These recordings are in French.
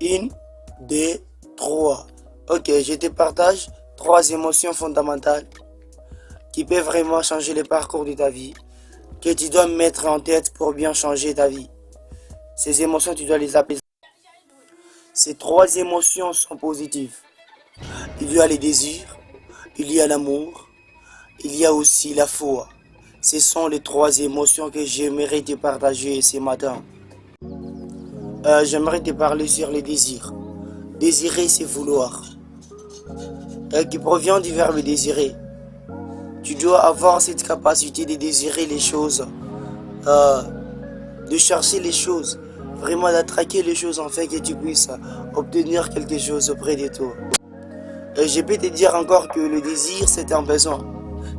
Une, deux, trois. Ok, je te partage 3 émotions fondamentales qui peuvent vraiment changer le parcours de ta vie, que tu dois mettre en tête pour bien changer ta vie. Ces émotions, tu dois les apaiser. Ces 3 émotions sont positives. Il y a les désirs, il y a l'amour, il y a aussi la foi. Ce sont les 3 émotions que j'aimerais te partager ce matin. J'aimerais te parler sur les désirs. Désirer, c'est vouloir. Qui provient du verbe désirer. Tu dois avoir cette capacité de désirer les choses, de chercher les choses, vraiment d'attraquer les choses afin que tu puisses obtenir quelque chose auprès de toi. Je peux te dire encore que le désir, c'est un besoin.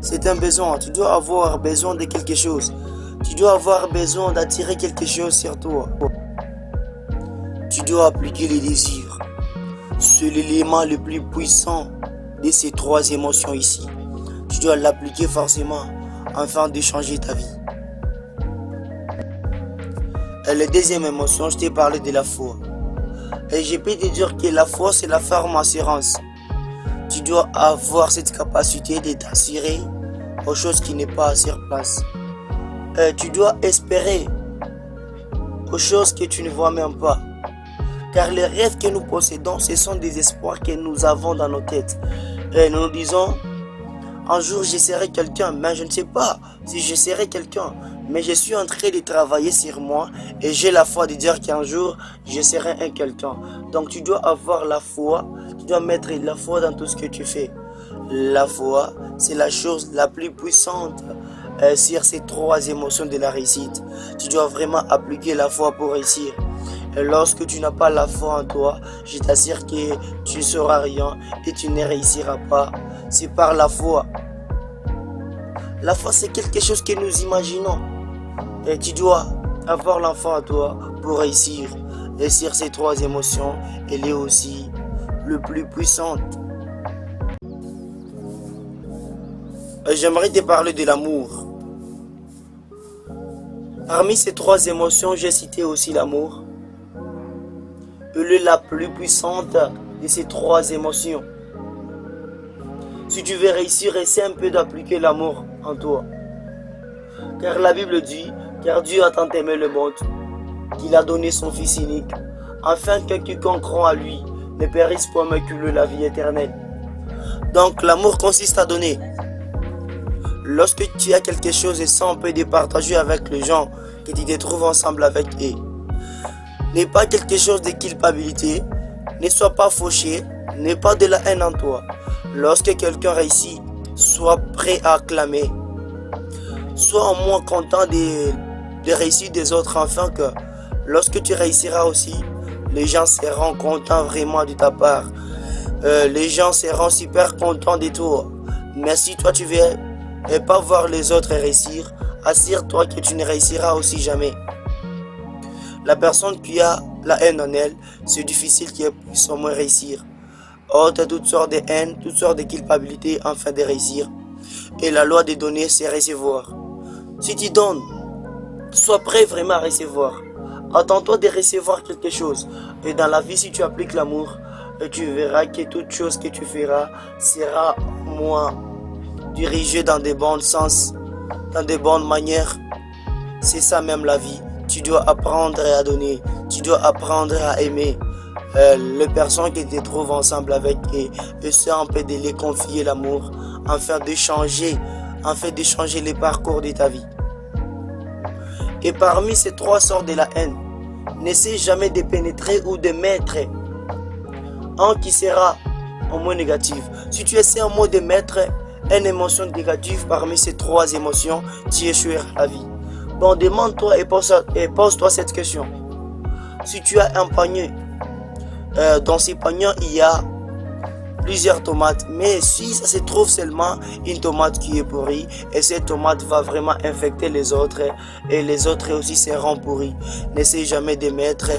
C'est un besoin. Tu dois avoir besoin de quelque chose. Tu dois avoir besoin d'attirer quelque chose sur toi. Tu dois appliquer les désirs. C'est l'élément le plus puissant de ces 3 émotions ici. Tu dois l'appliquer forcément afin de changer ta vie. La deuxième émotion, je t'ai parlé de la foi. Et je peux te dire que la foi, c'est la ferme assurance. Tu dois avoir cette capacité de t'assurer aux choses qui n'est pas sur place. Tu dois espérer aux choses que tu ne vois même pas. Car les rêves que nous possédons, ce sont des espoirs que nous avons dans nos têtes. Et nous nous disons, un jour je serai quelqu'un, mais je ne sais pas si je serai quelqu'un. Mais je suis en train de travailler sur moi et j'ai la foi de dire qu'un jour je serai un quelqu'un. Donc tu dois avoir la foi, tu dois mettre la foi dans tout ce que tu fais. La foi, c'est la chose la plus puissante sur ces 3 émotions de la réussite. Tu dois vraiment appliquer la foi pour réussir. Et lorsque tu n'as pas la foi en toi, je t'assure que tu ne sauras rien et tu ne réussiras pas. C'est par la foi. La foi, c'est quelque chose que nous imaginons. Et tu dois avoir la foi en toi pour réussir. Et sur ces 3 émotions, elle est aussi le plus puissante. J'aimerais te parler de l'amour. Parmi ces 3 émotions, j'ai cité aussi l'amour. Elle est la plus puissante de ces 3 émotions. Si tu veux réussir, essaie un peu d'appliquer l'amour en toi. Car la Bible dit, car Dieu a tant aimé le monde, qu'il a donné son Fils unique, afin que quiconque croit à lui ne périsse point mais qu'il ait la vie éternelle. Donc l'amour consiste à donner. Lorsque tu as quelque chose et sans peu de partager avec les gens que tu te trouves ensemble avec eux. N'est pas quelque chose de culpabilité, ne sois pas fauché, n'aie pas de la haine en toi. Lorsque quelqu'un réussit, sois prêt à acclamer. Sois au moins content de réussir des autres afin que lorsque tu réussiras aussi, les gens seront contents vraiment de ta part. Les gens seront super contents de toi. Mais si toi tu veux pas voir les autres réussir, assure-toi que tu ne réussiras aussi jamais. La personne qui a la haine en elle, c'est difficile qu'elle puisse au moins réussir. Oh, tu as toutes sortes de haine, toutes sortes de culpabilité afin de réussir. Et la loi de donner, c'est recevoir. Si tu donnes, sois prêt vraiment à recevoir. Attends-toi de recevoir quelque chose. Et dans la vie, si tu appliques l'amour, tu verras que toute chose que tu feras sera moins dirigée dans des bons sens, dans des bonnes manières. C'est ça même la vie. Tu dois apprendre à donner. Tu dois apprendre à aimer les personnes qui te trouvent ensemble avec et ça on peut de les confier l'amour afin de changer les parcours de ta vie. Et parmi ces 3 sortes de la haine, n'essaie jamais de pénétrer ou de mettre un qui sera en mot négatif. Si tu essaies en mot de mettre une émotion négative parmi ces 3 émotions, tu échoueras la vie. Bon, demande-toi et pose-toi cette question. Si tu as un panier, dans ces paniers, il y a plusieurs tomates. Mais si ça se trouve seulement une tomate qui est pourrie, et cette tomate va vraiment infecter les autres, et les autres aussi seront pourris. N'essaie jamais de mettre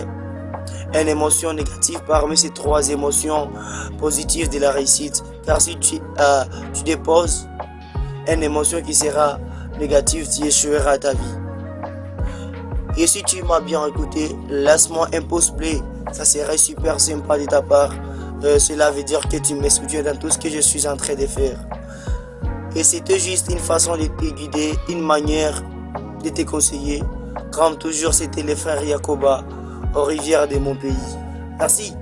une émotion négative parmi ces 3 émotions positives de la réussite. Car si tu déposes une émotion qui sera négative, tu échoueras ta vie. Et si tu m'as bien écouté, laisse-moi un pouce bleu. Ça serait super sympa de ta part. Cela veut dire que tu me soutiens dans tout ce que je suis en train de faire. Et c'était juste une façon de te guider, une manière de te conseiller. Comme toujours, c'était le frère Yacoba aux rivières de mon pays. Merci.